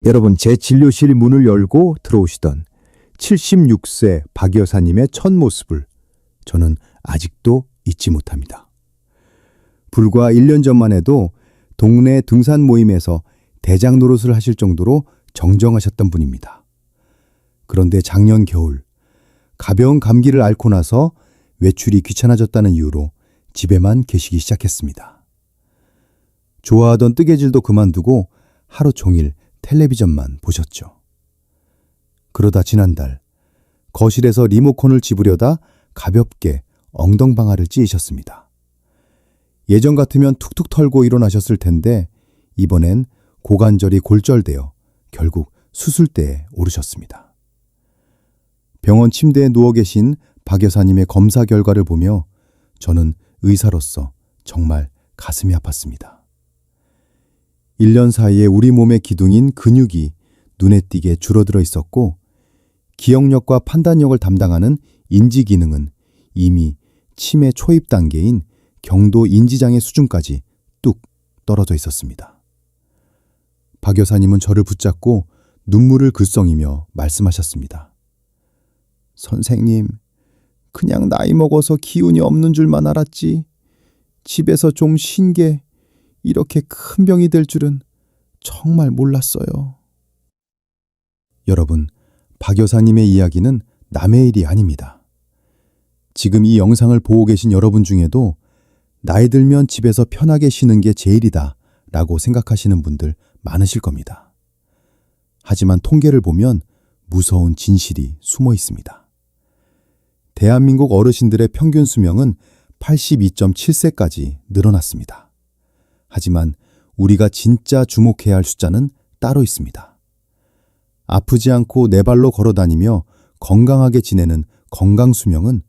여러분, 제 진료실 문을 열고 들어오시던 76세 박 여사님의 첫 모습을 저는 아직도 잊지 못합니다. 불과 1년 전만 해도 동네 등산 모임에서 대장 노릇을 하실 정도로 정정하셨던 분입니다. 그런데 작년 겨울 가벼운 감기를 앓고 나서 외출이 귀찮아졌다는 이유로 집에만 계시기 시작했습니다. 좋아하던 뜨개질도 그만두고 하루 종일 텔레비전만 보셨죠. 그러다 지난달 거실에서 리모컨을 집으려다 가볍게 엉덩방아를 찧으셨습니다. 예전 같으면 툭툭 털고 일어나셨을 텐데 이번엔 고관절이 골절되어 결국 수술대에 오르셨습니다. 병원 침대에 누워 계신 박 여사님의 검사 결과를 보며 저는 의사로서 정말 가슴이 아팠습니다. 1년 사이에 우리 몸의 기둥인 근육이 눈에 띄게 줄어들어 있었고 기억력과 판단력을 담당하는 인지 기능은 이미 치매 초입 단계인 경도 인지장애 수준까지 뚝 떨어져 있었습니다. 박 여사님은 저를 붙잡고 눈물을 글썽이며 말씀하셨습니다. 선생님, 그냥 나이 먹어서 기운이 없는 줄만 알았지. 집에서 좀 쉰 게 이렇게 큰 병이 될 줄은 정말 몰랐어요. 여러분, 박 여사님의 이야기는 남의 일이 아닙니다. 지금 이 영상을 보고 계신 여러분 중에도 나이 들면 집에서 편하게 쉬는 게 제일이다 라고 생각하시는 분들 많으실 겁니다. 하지만 통계를 보면 무서운 진실이 숨어 있습니다. 대한민국 어르신들의 평균 수명은 82.7세까지 늘어났습니다. 하지만 우리가 진짜 주목해야 할 숫자는 따로 있습니다. 아프지 않고 네 발로 걸어다니며 건강하게 지내는 건강 수명은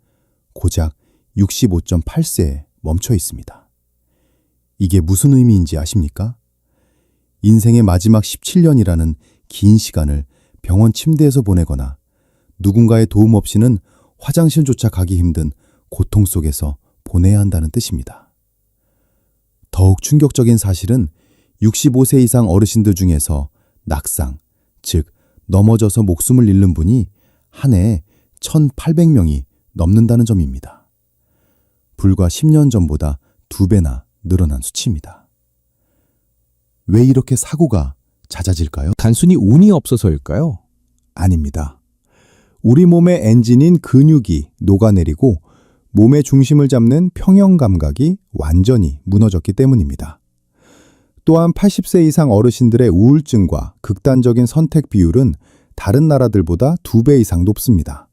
고작 65.8세에 멈춰 있습니다. 이게 무슨 의미인지 아십니까? 인생의 마지막 17년이라는 긴 시간을 병원 침대에서 보내거나 누군가의 도움 없이는 화장실조차 가기 힘든 고통 속에서 보내야 한다는 뜻입니다. 더욱 충격적인 사실은 65세 이상 어르신들 중에서 낙상, 즉 넘어져서 목숨을 잃는 분이 한 해에 1,800명이 넘는다는 점입니다. 불과 10년 전보다 2배나 늘어난 수치입니다. 왜 이렇게 사고가 잦아질까요? 단순히 운이 없어서일까요? 아닙니다. 우리 몸의 엔진인 근육이 녹아내리고 몸의 중심을 잡는 평형 감각이 완전히 무너졌기 때문입니다. 또한 80세 이상 어르신들의 우울증과 극단적인 선택 비율은 다른 나라들보다 2배 이상 높습니다.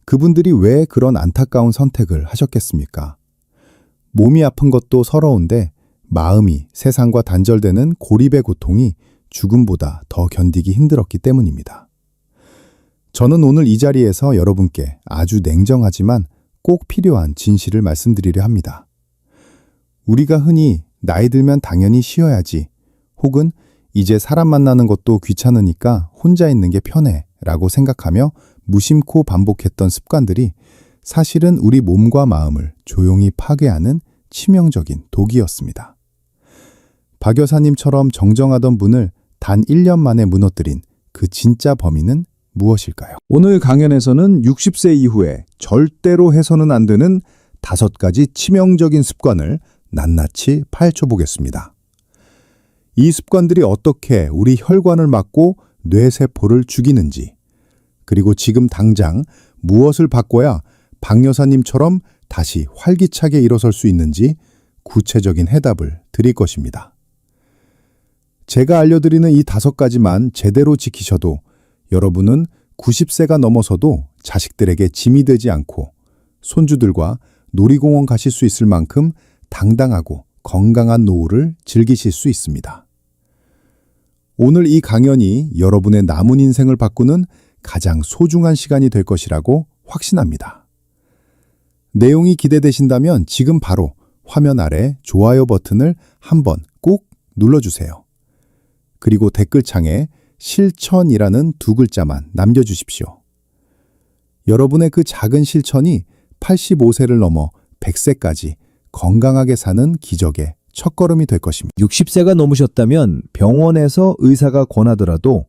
그분들이 왜 그런 안타까운 선택을 하셨겠습니까? 몸이 아픈 것도 서러운데 마음이 세상과 단절되는 고립의 고통이 죽음보다 더 견디기 힘들었기 때문입니다. 저는 오늘 이 자리에서 여러분께 아주 냉정하지만 꼭 필요한 진실을 말씀드리려 합니다. 우리가 흔히 나이 들면 당연히 쉬어야지 혹은 이제 사람 만나는 것도 귀찮으니까 혼자 있는 게 편해 라고 생각하며 무심코 반복했던 습관들이 사실은 우리 몸과 마음을 조용히 파괴하는 치명적인 독이었습니다. 박 여사님처럼 정정하던 분을 단 1년 만에 무너뜨린 그 진짜 범인은 무엇일까요? 오늘 강연에서는 60세 이후에 절대로 해서는 안 되는 5가지 치명적인 습관을 낱낱이 파헤쳐 보겠습니다. 이 습관들이 어떻게 우리 혈관을 막고 뇌세포를 죽이는지, 그리고 지금 당장 무엇을 바꿔야 박 여사님처럼 다시 활기차게 일어설 수 있는지 구체적인 해답을 드릴 것입니다. 제가 알려드리는 이 5가지만 제대로 지키셔도 여러분은 90세가 넘어서도 자식들에게 짐이 되지 않고 손주들과 놀이공원 가실 수 있을 만큼 당당하고 건강한 노후를 즐기실 수 있습니다. 오늘 이 강연이 여러분의 남은 인생을 바꾸는 가장 소중한 시간이 될 것이라고 확신합니다. 내용이 기대되신다면 지금 바로 화면 아래 좋아요 버튼을 한번 꼭 눌러주세요. 그리고 댓글창에 실천이라는 2글자만 남겨주십시오. 여러분의 그 작은 실천이 85세를 넘어 100세까지 건강하게 사는 기적의 첫걸음이 될 것입니다. 60세가 넘으셨다면 병원에서 의사가 권하더라도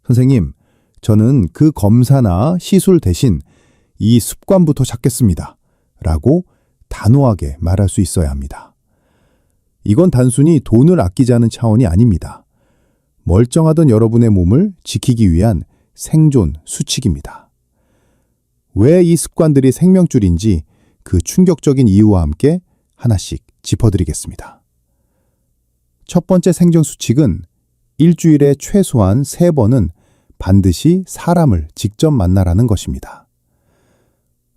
선생님, 저는 그 검사나 시술 대신 이 습관부터 찾겠습니다. 라고 단호하게 말할 수 있어야 합니다. 이건 단순히 돈을 아끼자는 차원이 아닙니다. 멀쩡하던 여러분의 몸을 지키기 위한 생존 수칙입니다. 왜 이 습관들이 생명줄인지 그 충격적인 이유와 함께 하나씩 짚어드리겠습니다. 첫 번째 생존 수칙은 일주일에 최소한 3번은 반드시 사람을 직접 만나라는 것입니다.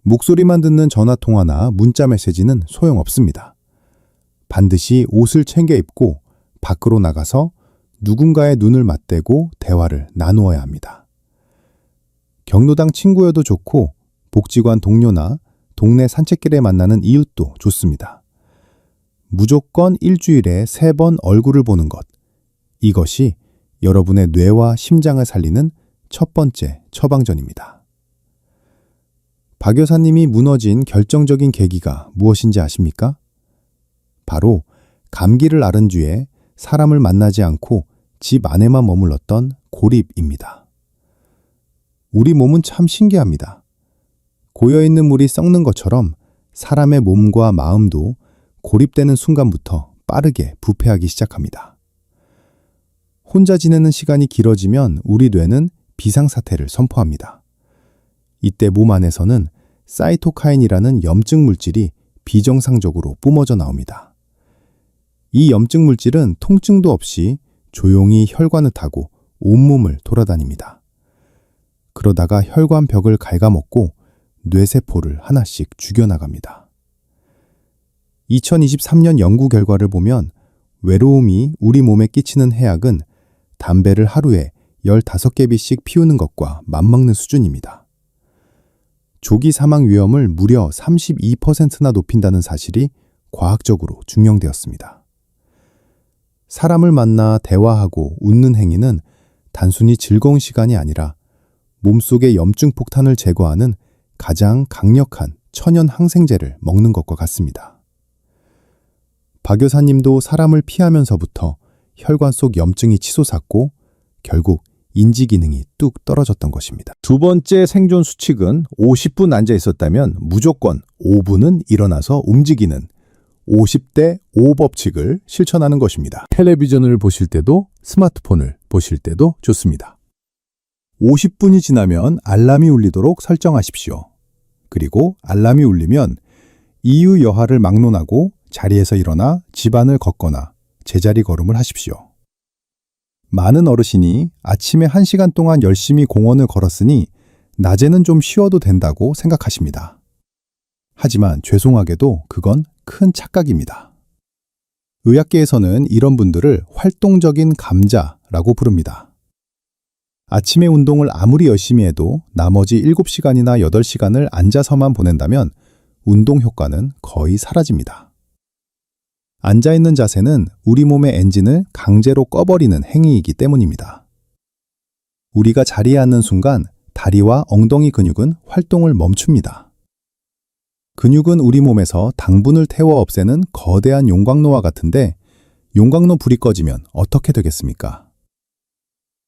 목소리만 듣는 전화통화나 문자 메시지는 소용없습니다. 반드시 옷을 챙겨 입고 밖으로 나가서 누군가의 눈을 맞대고 대화를 나누어야 합니다. 경로당 친구여도 좋고 복지관 동료나 동네 산책길에 만나는 이웃도 좋습니다. 무조건 일주일에 3번 얼굴을 보는 것. 이것이 여러분의 뇌와 심장을 살리는 첫 번째 처방전입니다. 박 여사님이 무너진 결정적인 계기가 무엇인지 아십니까? 바로 감기를 앓은 뒤에 사람을 만나지 않고 집 안에만 머물렀던 고립입니다. 우리 몸은 참 신기합니다. 고여있는 물이 썩는 것처럼 사람의 몸과 마음도 고립되는 순간부터 빠르게 부패하기 시작합니다. 혼자 지내는 시간이 길어지면 우리 뇌는 비상사태를 선포합니다. 이때 몸 안에서는 사이토카인이라는 염증 물질이 비정상적으로 뿜어져 나옵니다. 이 염증 물질은 통증도 없이 조용히 혈관을 타고 온몸을 돌아다닙니다. 그러다가 혈관 벽을 갉아먹고 뇌세포를 하나씩 죽여나갑니다. 2023년 연구 결과를 보면 외로움이 우리 몸에 끼치는 해악은 담배를 하루에 15개비씩 피우는 것과 맞먹는 수준입니다. 조기 사망 위험을 무려 32%나 높인다는 사실이 과학적으로 증명되었습니다. 사람을 만나 대화하고 웃는 행위는 단순히 즐거운 시간이 아니라 몸속의 염증 폭탄을 제거하는 가장 강력한 천연 항생제를 먹는 것과 같습니다. 박 여사님도 사람을 피하면서부터 혈관 속 염증이 치솟았고 결국 인지 기능이 뚝 떨어졌던 것입니다. 두 번째 생존 수칙은 50분 앉아 있었다면 무조건 5분은 일어나서 움직이는 50대 5 법칙을 실천하는 것입니다. 텔레비전을 보실 때도 스마트폰을 보실 때도 좋습니다. 50분이 지나면 알람이 울리도록 설정하십시오. 그리고 알람이 울리면 이유 여하를 막론하고 자리에서 일어나 집안을 걷거나 제자리 걸음을 하십시오. 많은 어르신이 아침에 1시간 동안 열심히 공원을 걸었으니 낮에는 좀 쉬어도 된다고 생각하십니다. 하지만 죄송하게도 그건 큰 착각입니다. 의학계에서는 이런 분들을 활동적인 감자라고 부릅니다. 아침에 운동을 아무리 열심히 해도 나머지 7시간이나 8시간을 앉아서만 보낸다면 운동 효과는 거의 사라집니다. 앉아있는 자세는 우리 몸의 엔진을 강제로 꺼버리는 행위이기 때문입니다. 우리가 자리에 앉는 순간 다리와 엉덩이 근육은 활동을 멈춥니다. 근육은 우리 몸에서 당분을 태워 없애는 거대한 용광로와 같은데 용광로 불이 꺼지면 어떻게 되겠습니까?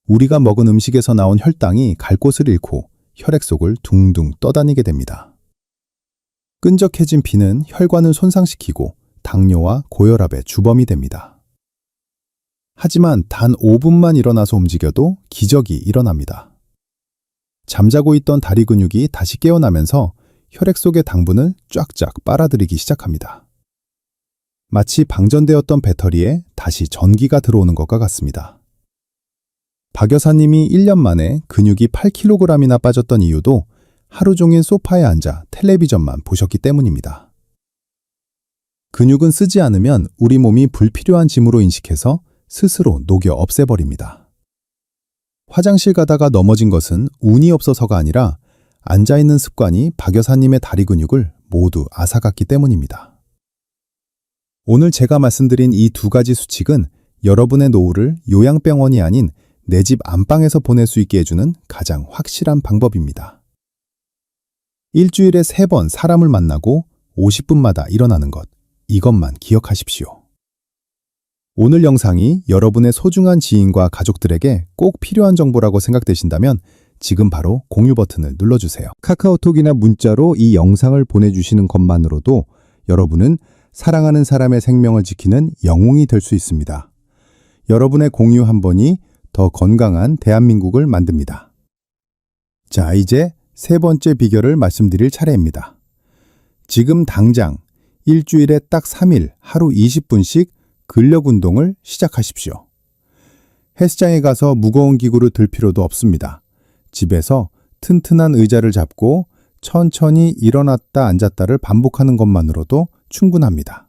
우리가 먹은 음식에서 나온 혈당이 갈 곳을 잃고 혈액 속을 둥둥 떠다니게 됩니다. 끈적해진 피는 혈관을 손상시키고 당뇨와 고혈압의 주범이 됩니다. 하지만 단 5분만 일어나서 움직여도 기적이 일어납니다. 잠자고 있던 다리 근육이 다시 깨어나면서 혈액 속의 당분을 쫙쫙 빨아들이기 시작합니다. 마치 방전되었던 배터리에 다시 전기가 들어오는 것과 같습니다. 박 여사님이 1년 만에 근육이 8kg이나 빠졌던 이유도 하루 종일 소파에 앉아 텔레비전만 보셨기 때문입니다. 근육은 쓰지 않으면 우리 몸이 불필요한 짐으로 인식해서 스스로 녹여 없애버립니다. 화장실 가다가 넘어진 것은 운이 없어서가 아니라 앉아있는 습관이 박 여사님의 다리 근육을 모두 앗아갔기 때문입니다. 오늘 제가 말씀드린 이 2가지 수칙은 여러분의 노후를 요양병원이 아닌 내 집 안방에서 보낼 수 있게 해주는 가장 확실한 방법입니다. 일주일에 3번 사람을 만나고 50분마다 일어나는 것, 이것만 기억하십시오. 오늘 영상이 여러분의 소중한 지인과 가족들에게 꼭 필요한 정보라고 생각되신다면 지금 바로 공유 버튼을 눌러주세요. 카카오톡이나 문자로 이 영상을 보내주시는 것만으로도 여러분은 사랑하는 사람의 생명을 지키는 영웅이 될 수 있습니다. 여러분의 공유 한 번이 더 건강한 대한민국을 만듭니다. 자, 이제 세 번째 비결을 말씀드릴 차례입니다. 지금 당장 일주일에 딱 3일 하루 20분씩 근력 운동을 시작하십시오. 헬스장에 가서 무거운 기구를 들 필요도 없습니다. 집에서 튼튼한 의자를 잡고 천천히 일어났다 앉았다를 반복하는 것만으로도 충분합니다.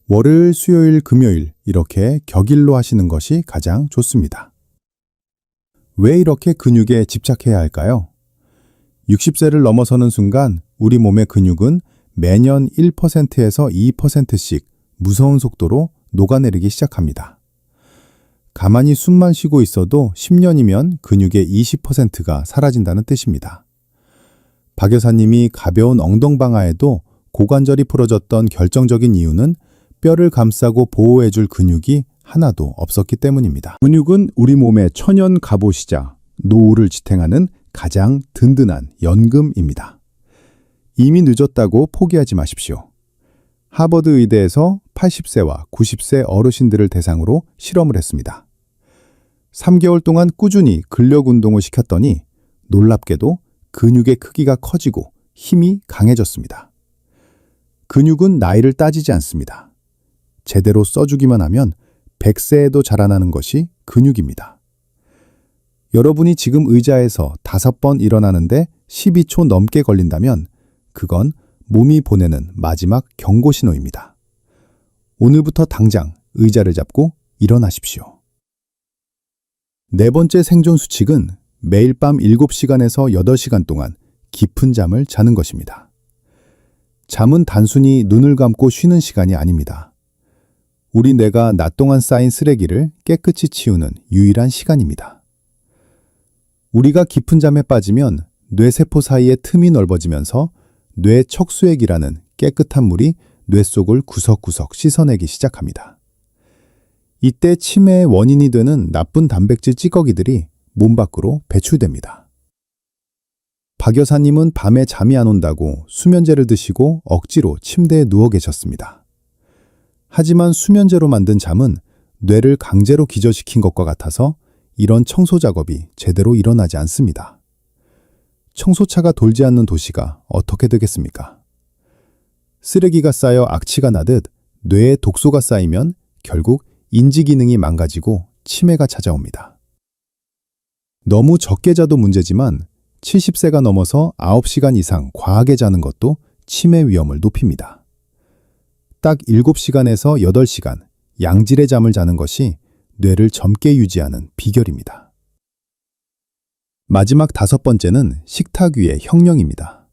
월요일, 수요일, 금요일 이렇게 격일로 하시는 것이 가장 좋습니다. 왜 이렇게 근육에 집착해야 할까요? 60세를 넘어서는 순간 우리 몸의 근육은 매년 1%에서 2%씩 무서운 속도로 녹아내리기 시작합니다. 가만히 숨만 쉬고 있어도 10년이면 근육의 20%가 사라진다는 뜻입니다. 박 여사님이 가벼운 엉덩방아에도 고관절이 부러졌던 결정적인 이유는 뼈를 감싸고 보호해줄 근육이 하나도 없었기 때문입니다. 근육은 우리 몸의 천연 갑옷이자 노후를 지탱하는 가장 든든한 연금입니다. 이미 늦었다고 포기하지 마십시오. 하버드 의대에서 80세와 90세 어르신들을 대상으로 실험을 했습니다. 3개월 동안 꾸준히 근력 운동을 시켰더니 놀랍게도 근육의 크기가 커지고 힘이 강해졌습니다. 근육은 나이를 따지지 않습니다. 제대로 써주기만 하면 100세에도 자라나는 것이 근육입니다. 여러분이 지금 의자에서 5번 일어나는데 12초 넘게 걸린다면 그건 몸이 보내는 마지막 경고 신호입니다. 오늘부터 당장 의자를 잡고 일어나십시오. 네 번째 생존 수칙은 매일 밤 7시간에서 8시간 동안 깊은 잠을 자는 것입니다. 잠은 단순히 눈을 감고 쉬는 시간이 아닙니다. 우리 뇌가 낮 동안 쌓인 쓰레기를 깨끗이 치우는 유일한 시간입니다. 우리가 깊은 잠에 빠지면 뇌세포 사이의 틈이 넓어지면서 뇌 척수액이라는 깨끗한 물이 뇌 속을 구석구석 씻어내기 시작합니다. 이때 치매의 원인이 되는 나쁜 단백질 찌꺼기들이 몸 밖으로 배출됩니다. 박 여사님은 밤에 잠이 안 온다고 수면제를 드시고 억지로 침대에 누워 계셨습니다. 하지만 수면제로 만든 잠은 뇌를 강제로 기절시킨 것과 같아서 이런 청소 작업이 제대로 일어나지 않습니다. 청소차가 돌지 않는 도시가 어떻게 되겠습니까? 쓰레기가 쌓여 악취가 나듯 뇌에 독소가 쌓이면 결국 인지 기능이 망가지고 치매가 찾아옵니다. 너무 적게 자도 문제지만 70세가 넘어서 9시간 이상 과하게 자는 것도 치매 위험을 높입니다. 딱 7시간에서 8시간 양질의 잠을 자는 것이 뇌를 젊게 유지하는 비결입니다. 마지막 5번째는 식탁 위의 형령입니다.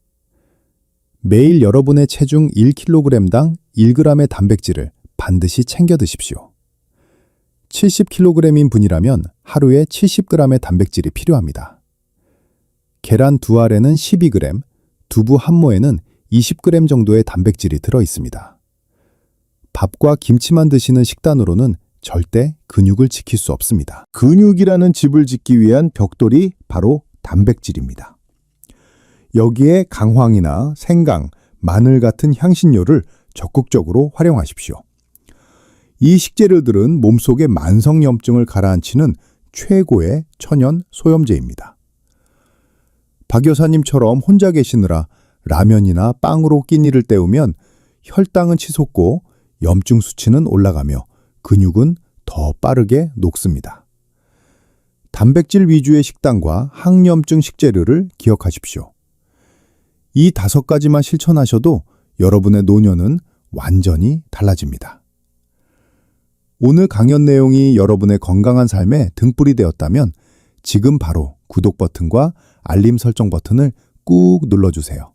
매일 여러분의 체중 1kg당 1g의 단백질을 반드시 챙겨 드십시오. 70kg인 분이라면 하루에 70g의 단백질이 필요합니다. 계란 2알에는 12g, 두부 한 모에는 20g 정도의 단백질이 들어 있습니다. 밥과 김치만 드시는 식단으로는 절대 근육을 지킬 수 없습니다. 근육이라는 집을 짓기 위한 벽돌이 바로 단백질입니다. 여기에 강황이나 생강, 마늘 같은 향신료를 적극적으로 활용하십시오. 이 식재료들은 몸속의 만성염증을 가라앉히는 최고의 천연 소염제입니다. 박 여사님처럼 혼자 계시느라 라면이나 빵으로 끼니를 때우면 혈당은 치솟고 염증 수치는 올라가며 근육은 더 빠르게 녹습니다. 단백질 위주의 식단과 항염증 식재료를 기억하십시오. 이 5가지만 실천하셔도 여러분의 노년은 완전히 달라집니다. 오늘 강연 내용이 여러분의 건강한 삶에 등불이 되었다면 지금 바로 구독 버튼과 알림 설정 버튼을 꾹 눌러주세요.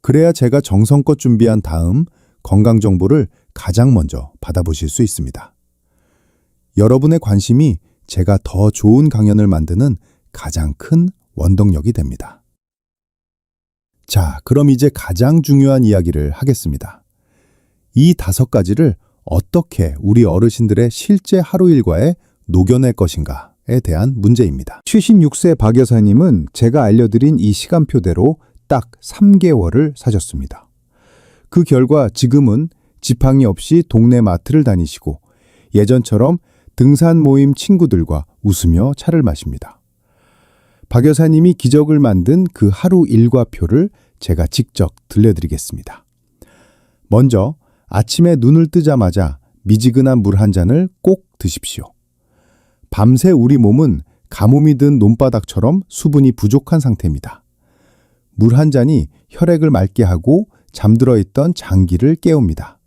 그래야 제가 정성껏 준비한 다음 건강 정보를 가장 먼저 받아보실 수 있습니다. 여러분의 관심이 제가 더 좋은 강연을 만드는 가장 큰 원동력이 됩니다. 자, 그럼 이제 가장 중요한 이야기를 하겠습니다. 이 5가지를 어떻게 우리 어르신들의 실제 하루 일과에 녹여낼 것인가에 대한 문제입니다. 76세 박 여사님은 제가 알려드린 이 시간표대로 딱 3개월을 사셨습니다. 그 결과 지금은 지팡이 없이 동네 마트를 다니시고 예전처럼 등산 모임 친구들과 웃으며 차를 마십니다. 박 여사님이 기적을 만든 그 하루 일과표를 제가 직접 들려드리겠습니다. 먼저 아침에 눈을 뜨자마자 미지근한 물 한 잔을 꼭 드십시오. 밤새 우리 몸은 가뭄이 든 논바닥처럼 수분이 부족한 상태입니다. 물 한 잔이 혈액을 맑게 하고 잠들어 있던 장기를 깨웁니다.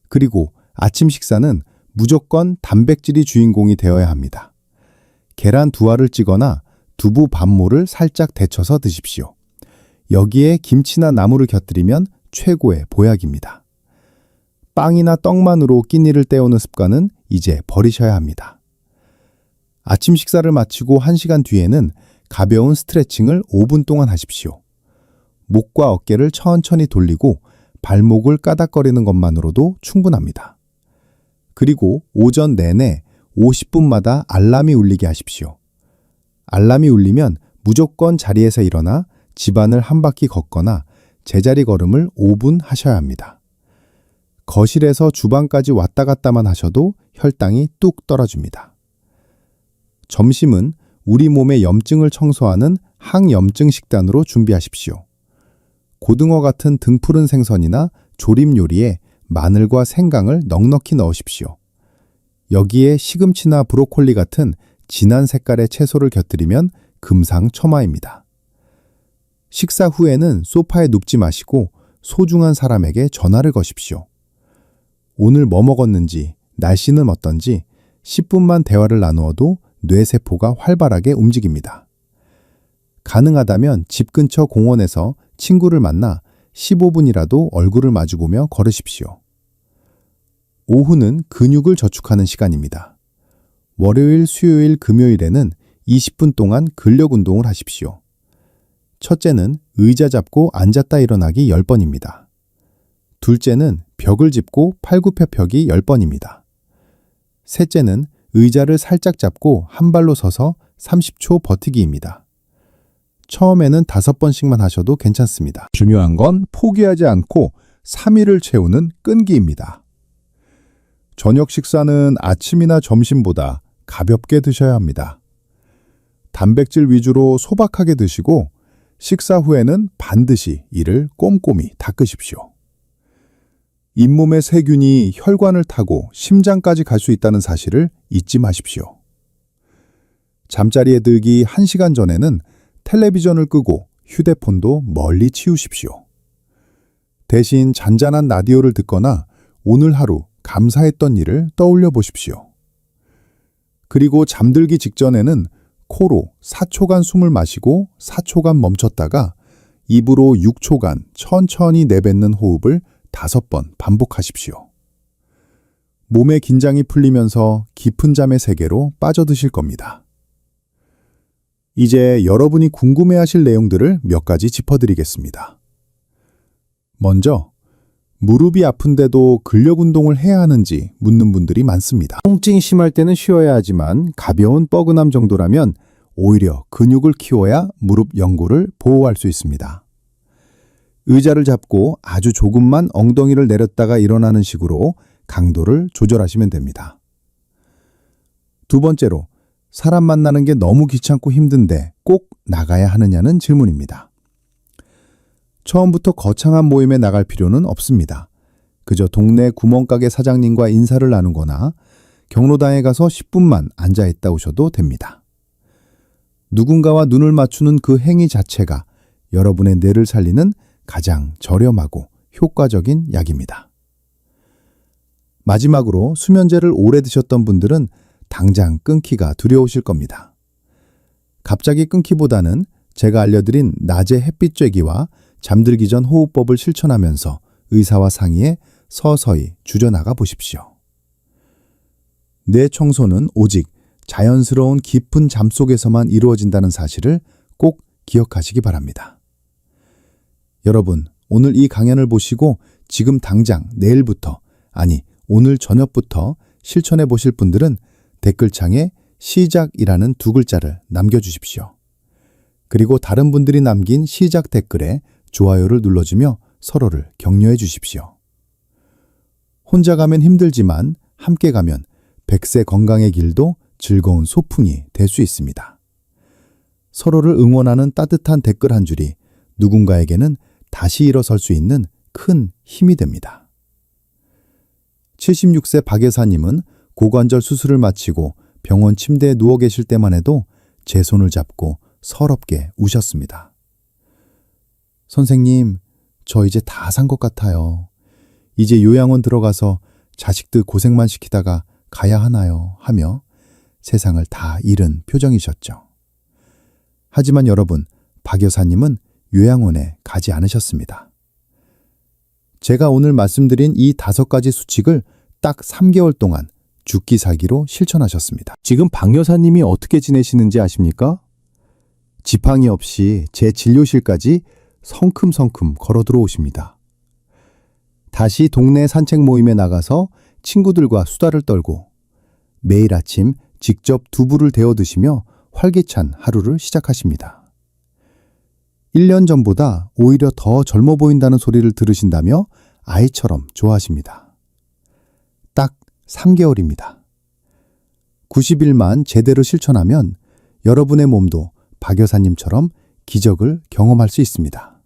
그리고 아침 식사는 무조건 단백질이 주인공이 되어야 합니다. 계란 2알을 찌거나 두부 반모를 살짝 데쳐서 드십시오. 여기에 김치나 나물을 곁들이면 최고의 보약입니다. 빵이나 떡만으로 끼니를 때우는 습관은 이제 버리셔야 합니다. 아침 식사를 마치고 1시간 뒤에는 가벼운 스트레칭을 5분 동안 하십시오. 목과 어깨를 천천히 돌리고 발목을 까닥거리는 것만으로도 충분합니다. 그리고 오전 내내 50분마다 알람이 울리게 하십시오. 알람이 울리면 무조건 자리에서 일어나 집안을 한 바퀴 걷거나 제자리 걸음을 5분 하셔야 합니다. 거실에서 주방까지 왔다 갔다만 하셔도 혈당이 뚝 떨어집니다. 점심은 우리 몸의 염증을 청소하는 항염증 식단으로 준비하십시오. 고등어 같은 등푸른 생선이나 조림 요리에 마늘과 생강을 넉넉히 넣으십시오. 여기에 시금치나 브로콜리 같은 진한 색깔의 채소를 곁들이면 금상첨화입니다. 식사 후에는 소파에 눕지 마시고 소중한 사람에게 전화를 거십시오. 오늘 뭐 먹었는지, 날씨는 어떤지 10분만 대화를 나누어도 뇌세포가 활발하게 움직입니다. 가능하다면 집 근처 공원에서 친구를 만나 15분이라도 얼굴을 마주보며 걸으십시오. 오후는 근육을 저축하는 시간입니다. 월요일, 수요일, 금요일에는 20분 동안 근력 운동을 하십시오. 첫째는 의자 잡고 앉았다 일어나기 10번입니다. 둘째는 벽을 짚고 팔굽혀펴기 10번입니다. 셋째는 의자를 살짝 잡고 한 발로 서서 30초 버티기입니다. 처음에는 5번씩만 하셔도 괜찮습니다. 중요한 건 포기하지 않고 3일을 채우는 끈기입니다. 저녁 식사는 아침이나 점심보다 가볍게 드셔야 합니다. 단백질 위주로 소박하게 드시고 식사 후에는 반드시 이를 꼼꼼히 닦으십시오. 잇몸의 세균이 혈관을 타고 심장까지 갈 수 있다는 사실을 잊지 마십시오. 잠자리에 들기 1시간 전에는 텔레비전을 끄고 휴대폰도 멀리 치우십시오. 대신 잔잔한 라디오를 듣거나 오늘 하루 감사했던 일을 떠올려 보십시오. 그리고 잠들기 직전에는 코로 4초간 숨을 마시고 4초간 멈췄다가 입으로 6초간 천천히 내뱉는 호흡을 5번 반복하십시오. 몸의 긴장이 풀리면서 깊은 잠의 세계로 빠져드실 겁니다. 이제 여러분이 궁금해하실 내용들을 몇 가지 짚어드리겠습니다. 먼저 무릎이 아픈데도 근력 운동을 해야 하는지 묻는 분들이 많습니다. 통증이 심할 때는 쉬어야 하지만 가벼운 뻐근함 정도라면 오히려 근육을 키워야 무릎 연골을 보호할 수 있습니다. 의자를 잡고 아주 조금만 엉덩이를 내렸다가 일어나는 식으로 강도를 조절하시면 됩니다. 두 번째로, 사람 만나는 게 너무 귀찮고 힘든데 꼭 나가야 하느냐는 질문입니다. 처음부터 거창한 모임에 나갈 필요는 없습니다. 그저 동네 구멍가게 사장님과 인사를 나누거나 경로당에 가서 10분만 앉아있다 오셔도 됩니다. 누군가와 눈을 맞추는 그 행위 자체가 여러분의 뇌를 살리는 가장 저렴하고 효과적인 약입니다. 마지막으로 수면제를 오래 드셨던 분들은 당장 끊기가 두려우실 겁니다. 갑자기 끊기보다는 제가 알려드린 낮에 햇빛 쬐기와 잠들기 전 호흡법을 실천하면서 의사와 상의해 서서히 줄여나가 보십시오. 뇌 청소는 오직 자연스러운 깊은 잠 속에서만 이루어진다는 사실을 꼭 기억하시기 바랍니다. 여러분, 오늘 이 강연을 보시고 지금 당장 내일부터, 아니 오늘 저녁부터 실천해 보실 분들은 댓글창에 시작이라는 두 글자를 남겨주십시오. 그리고 다른 분들이 남긴 시작 댓글에 좋아요를 눌러주며 서로를 격려해 주십시오. 혼자 가면 힘들지만 함께 가면 100세 건강의 길도 즐거운 소풍이 될 수 있습니다. 서로를 응원하는 따뜻한 댓글 한 줄이 누군가에게는 다시 일어설 수 있는 큰 힘이 됩니다. 76세 박 여사님은 고관절 수술을 마치고 병원 침대에 누워 계실 때만 해도 제 손을 잡고 서럽게 우셨습니다. 선생님, 저 이제 다 산 것 같아요. 이제 요양원 들어가서 자식들 고생만 시키다가 가야 하나요? 하며 세상을 다 잃은 표정이셨죠. 하지만 여러분, 박 여사님은 요양원에 가지 않으셨습니다. 제가 오늘 말씀드린 이 5가지 수칙을 딱 3개월 동안 죽기 살기로 실천하셨습니다. 지금 박 여사님이 어떻게 지내시는지 아십니까? 지팡이 없이 제 진료실까지 성큼성큼 걸어 들어오십니다. 다시 동네 산책 모임에 나가서 친구들과 수다를 떨고 매일 아침 직접 두부를 데워 드시며 활기찬 하루를 시작하십니다. 1년 전보다 오히려 더 젊어 보인다는 소리를 들으신다며 아이처럼 좋아하십니다. 딱 3개월입니다. 90일만 제대로 실천하면 여러분의 몸도 박 여사님처럼 기적을 경험할 수 있습니다.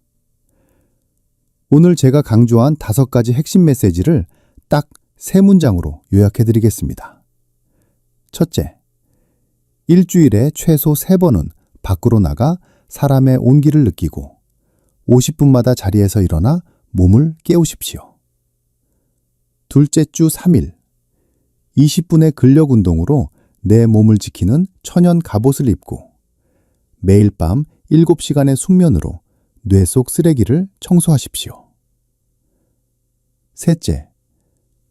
오늘 제가 강조한 5가지 핵심 메시지를 딱 3문장으로 요약해 드리겠습니다. 첫째, 일주일에 최소 3번은 밖으로 나가 사람의 온기를 느끼고 50분마다 자리에서 일어나 몸을 깨우십시오. 둘째 주 3일, 20분의 근력 운동으로 내 몸을 지키는 천연 갑옷을 입고 매일 밤 7시간의 숙면으로 뇌 속 쓰레기를 청소하십시오. 셋째,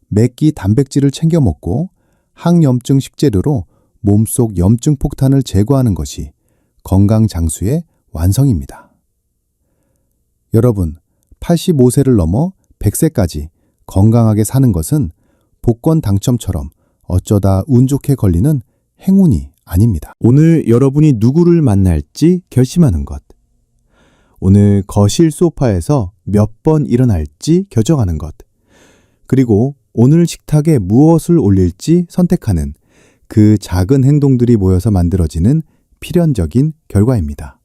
맵기 단백질을 챙겨 먹고 항염증 식재료로 몸속 염증 폭탄을 제거하는 것이 건강 장수의 완성입니다. 여러분, 85세를 넘어 100세까지 건강하게 사는 것은 복권 당첨처럼 어쩌다 운 좋게 걸리는 행운이 아닙니다. 오늘 여러분이 누구를 만날지 결심하는 것. 오늘 거실 소파에서 몇 번 일어날지 결정하는 것. 그리고 오늘 식탁에 무엇을 올릴지 선택하는 그 작은 행동들이 모여서 만들어지는 필연적인 결과입니다.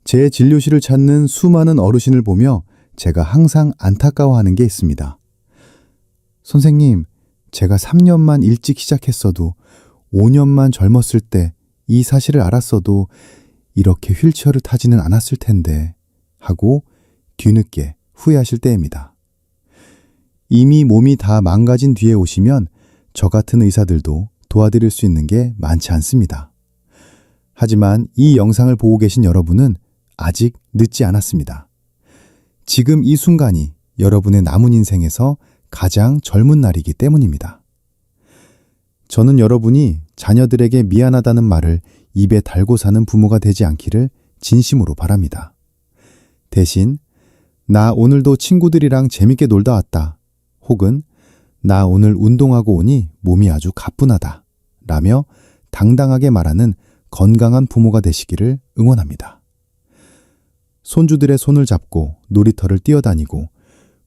제 진료실을 찾는 수많은 어르신을 보며 제가 항상 안타까워하는 게 있습니다. 선생님, 제가 3년만 일찍 시작했어도 5년만 젊었을 때 이 사실을 알았어도 이렇게 휠체어를 타지는 않았을 텐데 하고 뒤늦게 후회하실 때입니다. 이미 몸이 다 망가진 뒤에 오시면 저 같은 의사들도 도와드릴 수 있는 게 많지 않습니다. 하지만 이 영상을 보고 계신 여러분은 아직 늦지 않았습니다. 지금 이 순간이 여러분의 남은 인생에서 가장 젊은 날이기 때문입니다. 저는 여러분이 자녀들에게 미안하다는 말을 입에 달고 사는 부모가 되지 않기를 진심으로 바랍니다. 대신 나 오늘도 친구들이랑 재밌게 놀다 왔다. 혹은 나 오늘 운동하고 오니 몸이 아주 가뿐하다. 라며 당당하게 말하는 건강한 부모가 되시기를 응원합니다. 손주들의 손을 잡고 놀이터를 뛰어다니고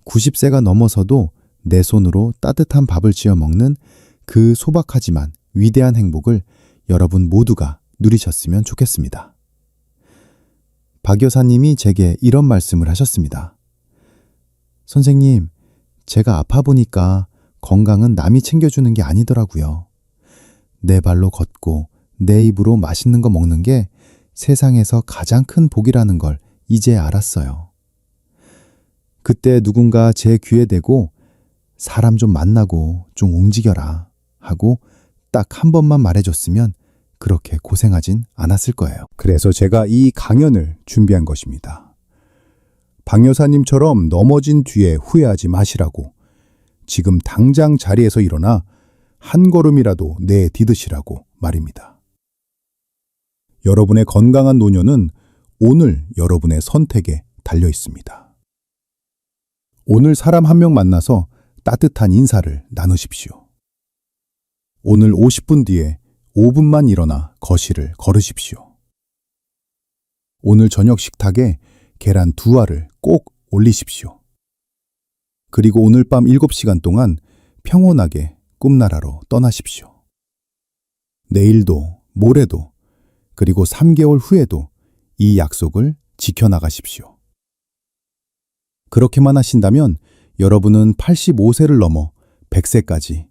90세가 넘어서도 내 손으로 따뜻한 밥을 지어 먹는 그 소박하지만 위대한 행복을 여러분 모두가 누리셨으면 좋겠습니다. 박 여사님이 제게 이런 말씀을 하셨습니다. 선생님, 제가 아파 보니까 건강은 남이 챙겨주는 게 아니더라고요. 내 발로 걷고 내 입으로 맛있는 거 먹는 게 세상에서 가장 큰 복이라는 걸 이제 알았어요. 그때 누군가 제 귀에 대고 사람 좀 만나고 좀 움직여라 하고 딱 한 번만 말해줬으면 그렇게 고생하진 않았을 거예요. 그래서 제가 이 강연을 준비한 것입니다. 박 여사님처럼 넘어진 뒤에 후회하지 마시라고, 지금 당장 자리에서 일어나 한 걸음이라도 내디드시라고 말입니다. 여러분의 건강한 노년은 오늘 여러분의 선택에 달려 있습니다. 오늘 사람 한 명 만나서 따뜻한 인사를 나누십시오. 오늘 50분 뒤에 5분만 일어나 거실을 걸으십시오. 오늘 저녁 식탁에 계란 2알을 꼭 올리십시오. 그리고 오늘 밤 7시간 동안 평온하게 꿈나라로 떠나십시오. 내일도, 모레도, 그리고 3개월 후에도 이 약속을 지켜나가십시오. 그렇게만 하신다면 여러분은 85세를 넘어 100세까지,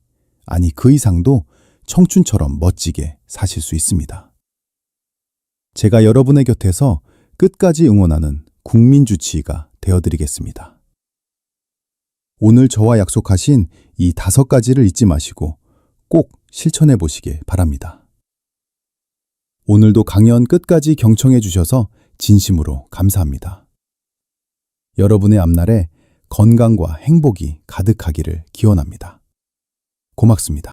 아니 그 이상도 청춘처럼 멋지게 사실 수 있습니다. 제가 여러분의 곁에서 끝까지 응원하는 국민주치의가 되어드리겠습니다. 오늘 저와 약속하신 이 5가지를 잊지 마시고 꼭 실천해 보시길 바랍니다. 오늘도 강연 끝까지 경청해 주셔서 진심으로 감사합니다. 여러분의 앞날에 건강과 행복이 가득하기를 기원합니다. 고맙습니다.